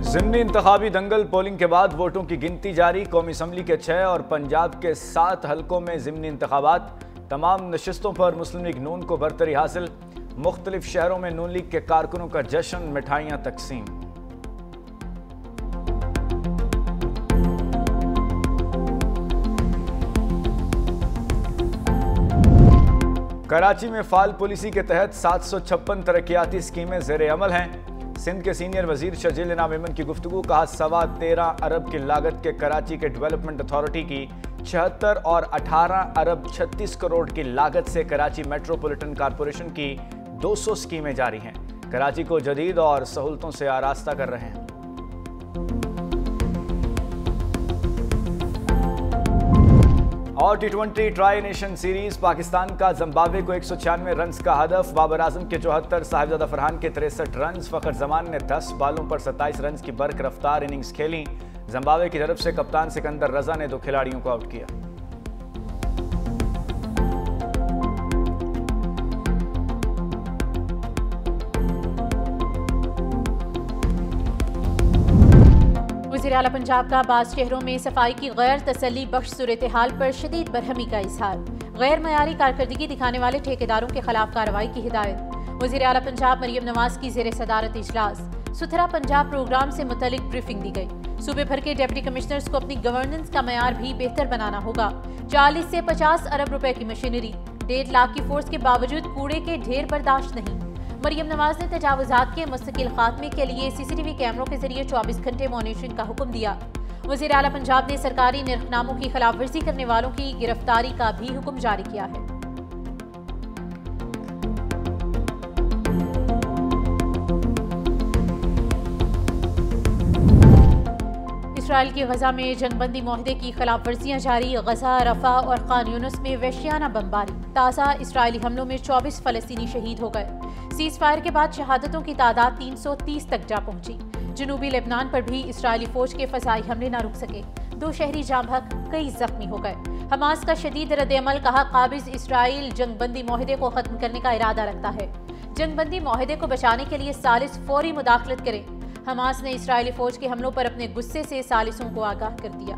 ज़िमनी इंतखाबी दंगल polling के बाद वोटों की गिनती जारी। कौमी असम्बली के 6 और पंजाब के 7 हलकों में ज़िमनी इंतखाबात। तमाम नशिस्तों पर मुस्लिम लीग नून को बरतरी हासिल। मुख्तलिफ शहरों में नून लीग के कारकुनों का जश्न, मिठाइयाँ तकसीम। कराची में फाल पॉलिसी के तहत 756 तरक्याती स्कीमें ज़ेर अमल हैं। सिंध के सीनियर वजीर शजील इनाम मेमन की गुफ्तगू। कहा 13.25 अरब की लागत के कराची के डेवलपमेंट अथॉरिटी की 76 और 18 अरब 36 करोड़ की लागत से कराची मेट्रोपॉलिटन कॉरपोरेशन की 200 स्कीमें जारी हैं। कराची को जदीद और सहूलतों से आरास्ता कर रहे हैं। और T20 tri nation series, Pakistan का जिम्बाब्वे को 196 रन का हदफ। बाबर आजम के 74, साहिबजादा फरहान के 63 रन। फखर जमान ने 10 बालों पर 27 रन की बर्क रफ्तार इनिंग्स खेली। जिम्बाब्वे की तरफ से कप्तान सिकंदर रजा ने 2 खिलाड़ियों को आउट किया। वज़ीर आला पंजाब का बाज़ शहरों में सफाई की गैर तसल्ली बख्श सूरत हाल पर शदीद बरहमी का इजहार। गैर मयारी कारकर्दगी दिखाने वाले ठेकेदारों के खिलाफ कार्रवाई की हिदायत। वज़ीर आला पंजाब मरियम नवाज की ज़ेर सदारत इजलास। सुथरा पंजाब प्रोग्राम से मुतल्लिक ब्रीफिंग दी गई। सूबे भर के डिप्टी कमिश्नर्स को अपनी गवर्नेंस का मयार भी बेहतर बनाना होगा। 40 से 50 अरब रुपए की मशीनरी, 1.5 लाख की फोर्स के बावजूद कूड़े के ढेर बर्दाश्त नहीं। मरियम नवाज ने तजावुजात के मुस्तकिल खात्मे के लिए CCTV कैमरों के जरिए 24 घंटे मॉनिटरिंग का हुक्म दिया। वज़ीर आला पंजाब ने सरकारी निर्खनामों की खिलाफवर्जी करने वालों की गिरफ्तारी का भी हुक्म जारी किया है। इसराइल की गजा में जंगबंदी माहदे की खिलाफवर्जियां जारी। गजा, रफा और खान यूनुस में वहशियाना बमबारी। ताज़ा इसराइली हमलों में 24 फलस्तीनी शहीद हो गए। सीज फायर के बाद शहादतों की तादाद 330 तक जा पहुंची। जनूबी लेबनान पर भी इसराइली फौज के फजाई हमले न रुक सके। 2 शहरी जाम बहक, कई जख्मी हो गए। हमास का शदीद रद्द-ए-अमल। कहा काबिज इसराइल जंगबंदी माहदे को खत्म करने का इरादा रखता है। जंगबंदी माहदे को बचाने के लिए सालिस फौरी मुदाखलत करें। हमास ने इसराइली फौज के हमलों पर अपने गुस्से से सालिसों को आगाह कर दिया।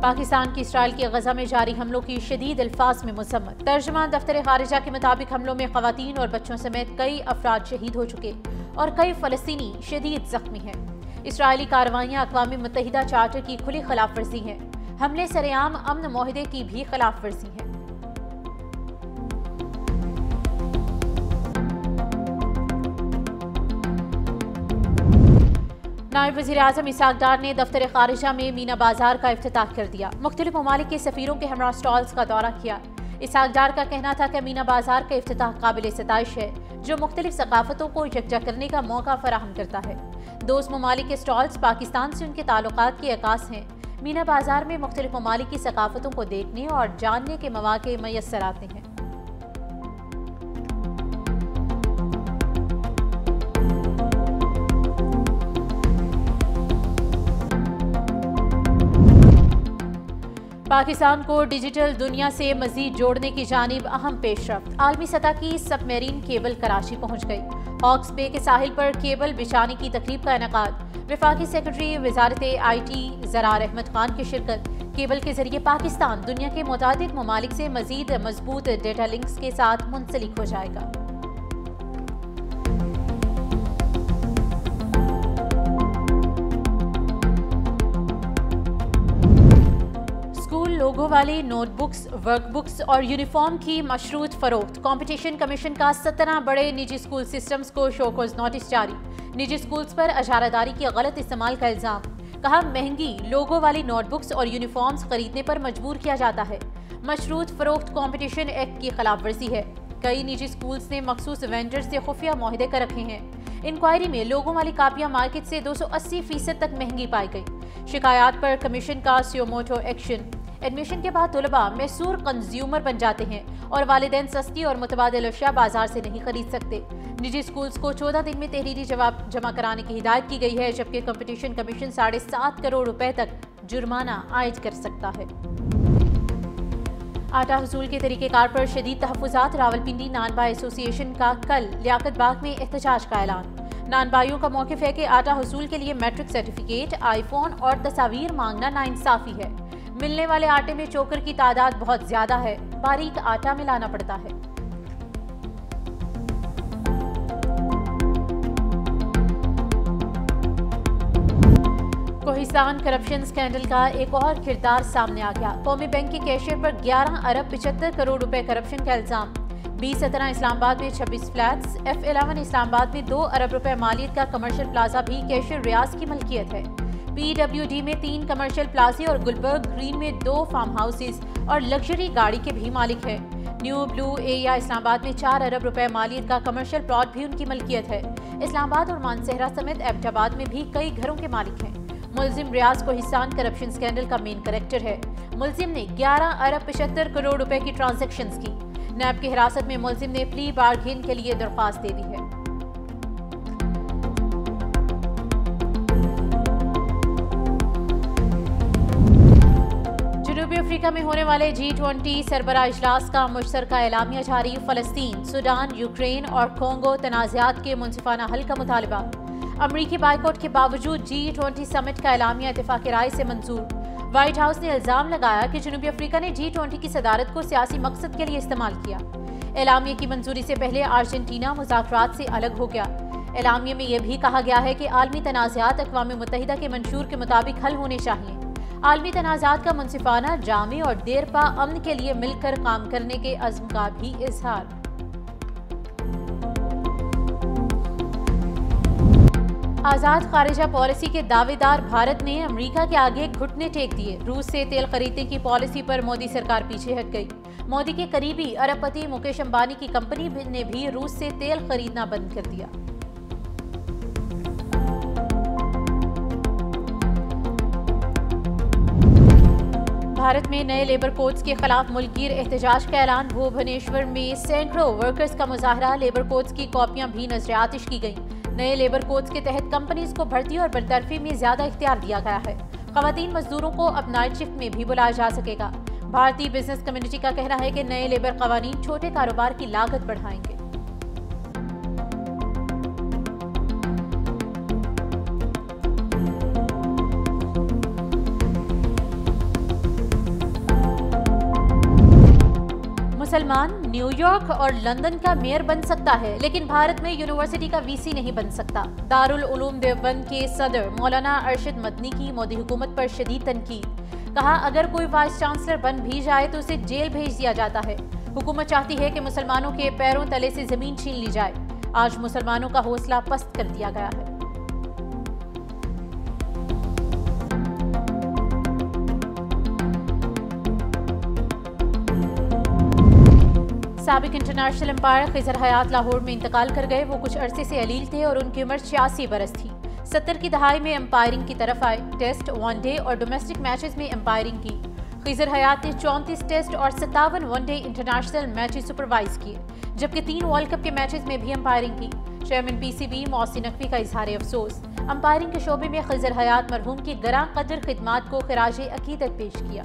पाकिस्तान की इसराइल के गजा में जारी हमलों की शदीद अल्फाज में मजम्मत। तर्जुमान दफ्तर खारिजा के मुताबिक हमलों में खवातीन और बच्चों समेत कई अफराद शहीद हो चुके और कई फलस्तीनी शदीद जख्मी हैं। इसराइली कार्रवाइयाँ अक़वाम मुत्तहिदा चार्टर की खुली खिलाफ वर्जी हैं। हमले सरेआम अमन माहिदे की भी खिलाफ वर्जी है। नायब वज़ीर आज़म इसाक डार ने दफ्तर खारिजा में मीना बाजार का इफ्तिताह कर दिया। मुख्तलिफ ममालिक के सफ़ीरों के हमरा स्टॉल्स का दौरा किया। इसाक डार का कहना था कि मीना बाजार का इफ्तिताह काबिल सताइश है, जो मुख्तलिफ सकाफतों को यकजा करने का मौका फराहम करता है। दोस्त ममालिक के स्टॉल्स पाकिस्तान से उनके ताल्लुकात के अकास हैं। मीना बाजार में मुख्तलिफ ममालिक की सकाफतों को देखने और जानने के मौके मैसर आते हैं। पाकिस्तान को डिजिटल दुनिया से मजीद जोड़ने की जानिब अहम पेशरफ्त। आलमी सतह की सबमरीन केबल कराची पहुंच गई। हॉक्स बे के साहिल पर केबल बिछाने की तकरीब का इनेकाद। वफाकी secretary Wazarat IT Zarar Ahmad Khan की शिरकत। केबल के जरिए पाकिस्तान दुनिया के मुतादिद ममालिक से मजीद मजबूत डेटा लिंक्स के साथ मुंसलिक हो जाएगा। लोगों वाली नोटबुक्स, वर्कबुक्स और यूनिफॉर्म की मशरूत फरोख्त। कंपटीशन कमीशन का 17 बड़े निजी स्कूल सिस्टम्स को शोकॉज नोटिस जारी। निजी स्कूल्स पर अजारादारी के गलत इस्तेमाल का इल्जाम। कहा महंगी लोगों वाली नोटबुक्स और यूनिफॉर्म्स खरीदने पर मजबूर किया जाता है। मशरूत फरोख्त कंपटीशन एक्ट की खिलाफ वर्जी है। कई निजी स्कूल्स ने मखसूस वेंडर से खुफिया मुआहदे कर रखे हैं। इंक्वायरी में लोगों वाली कापियां मार्केट से 280% तक महंगी पाई गई। शिकायत पर कमीशन का सियोमोटो एक्शन। एडमिशन के बाद तलबा मैसूर कंज्यूमर बन जाते हैं और वालिदैन सस्ती और मुतबादिल अशिया बाजार से नहीं खरीद सकते। निजी स्कूल्स को 14 दिन में तहरीरी जवाब जमा कराने की हिदायत की गई है, जबकि कंपटीशन कमीशन 7.5 करोड़ रुपए तक जुर्माना आयद कर सकता है। आटा हसूल के तरीक़ेकार पर शदीद तहफ़्फ़ुज़ात। रावलपिंडी नानबा एसोसिएशन का कल लियाकत बाग में एहतजाज का ऐलान। नानबाइयों का मौक़िफ़ है कि आटा हसूल के लिए मैट्रिक सर्टिफिकेट, आईफोन और तस्वीर मांगना नाइंसाफ़ी है। मिलने वाले आटे में चोकर की तादाद बहुत ज़्यादा है, बारीक आटा मिलाना पड़ता है। कोहिस्तान करप्शन स्कैंडल का एक और किरदार सामने आ गया। कौमी बैंक के कैशियर पर 11 अरब 75 करोड़ रुपए करप्शन का इल्जाम। B17 इस्लामाबाद में 26 फ्लैट्स, F11 इस्लामाबाद में 2 अरब रुपए मालियत का कमर्शियल प्लाजा भी कैशियर रियाज की मलकियत है। PWD में 3 कमर्शियल प्लाजे और गुलबर्ग ग्रीन में 2 फार्म हाउसेस और लग्जरी गाड़ी के भी मालिक है। न्यू ब्लू एरिया इस्लामाबाद में 4 अरब रुपए मालियत का कमर्शियल प्लॉट भी उनकी मलकियत है। इस्लामाबाद और मानसहरा समेत एबटाबाद में भी कई घरों के मालिक हैं। मुल्जिम रियाज कोहिस्तान करप्शन स्कैंडल का मेन कैरेक्टर है। मुल्जिम ने 11 अरब 75 करोड़ रुपए की ट्रांजैक्शंस की। नैब की हिरासत में मुल्जिम ने प्ली बार्गेन के लिए दरख्वास्त दे दी है। जनूबी अफ्रीका में होने वाले G20 सरबराह इजलास का मुश्तरका एलामिया जारी। फलस्तीन, सूडान, यूक्रेन और कोंगो तनाज़ात के मुनसिफाना हल का मुतालबा। अमरीकी बाइकआउट के बावजूद G20 समिट का एलामिया इत्तेफाक राय से मंजूर। व्हाइट हाउस ने इल्जाम लगाया कि जनूबी अफ्रीका ने G20 की सदारत को सियासी मकसद के लिए इस्तेमाल किया। एलामिया की मंजूरी से पहले अर्जेंटीना मुज़ाकरात से अलग हो गया। एलामिया में यह भी कहा गया है कि आलमी तनाज़ात अक़वाम मुत्तहिदा के मंशूर के मुताबिक हल होने चाहिए। आलमी तनाज़ात का मुनसिफाना, जामी और देरपा अमन के लिए मिलकर काम करने के अज़्म का भी इजहार। आज़ाद खारिजा पॉलिसी के दावेदार भारत ने अमेरिका के आगे घुटने टेक दिए। रूस से तेल खरीदने की पॉलिसी पर मोदी सरकार पीछे हट गई। मोदी के करीबी अरबपति मुकेश अंबानी की कंपनी ने भी रूस से तेल खरीदना बंद कर दिया। भारत में नए लेबर कोड्स के खिलाफ मुल्कगीर एहतजाज का ऐलान। भुवनेश्वर में सैकड़ों वर्कर्स का मुजाहरा। लेबर कोड्स की कॉपियां भी नजर आतिश की गईं। नए लेबर कोड्स के तहत कंपनीज को भर्ती और बरतरफी में ज्यादा इख्तियार दिया गया है। खवातीन मजदूरों को अब नाइट शिफ्ट में भी बुलाया जा सकेगा। भारतीय बिजनेस कम्युनिटी का कहना है कि नए लेबर कवानीन छोटे कारोबार की लागत बढ़ाएंगे। मुसलमान न्यूयॉर्क और लंदन का मेयर बन सकता है, लेकिन भारत में यूनिवर्सिटी का वीसी नहीं बन सकता। दारुल उलूम देवबंद के सदर मौलाना अरशद मदनी की मोदी हुकूमत पर शदीद तनकीद। कहा, अगर कोई वाइस चांसलर बन भी जाए तो उसे जेल भेज दिया जाता है। हुकूमत चाहती है कि मुसलमानों के पैरों तले से जमीन छीन ली जाए। आज मुसलमानों का हौसला पस्त कर दिया गया है। साबिक इंटरनेशनल एम्पायर खिजर हयात लाहौर में इंतकाल कर गए। वो कुछ अरसे से अलील थे और उनकी उम्र 86 बरस थी। 70 की दहाई में एम्पायरिंग की तरफ आए। टेस्ट, वनडे और डोमेस्टिक मैचेस में एम्पायरिंग की। खिजर हयात ने 34 टेस्ट और 57 वनडे इंटरनेशनल मैचेस सुपरवाइज किए, जबकि 3 वर्ल्ड कप के मैचेस में भी एम्पायरिंग की। चेयरमैन PCB मोहसिन नकवी का इजहार अफसोस। एम्पायरिंग के शोबे में खिजर हयात मरहूम की गरां कदर खिदमात को खिराज अकीदत पेश किया।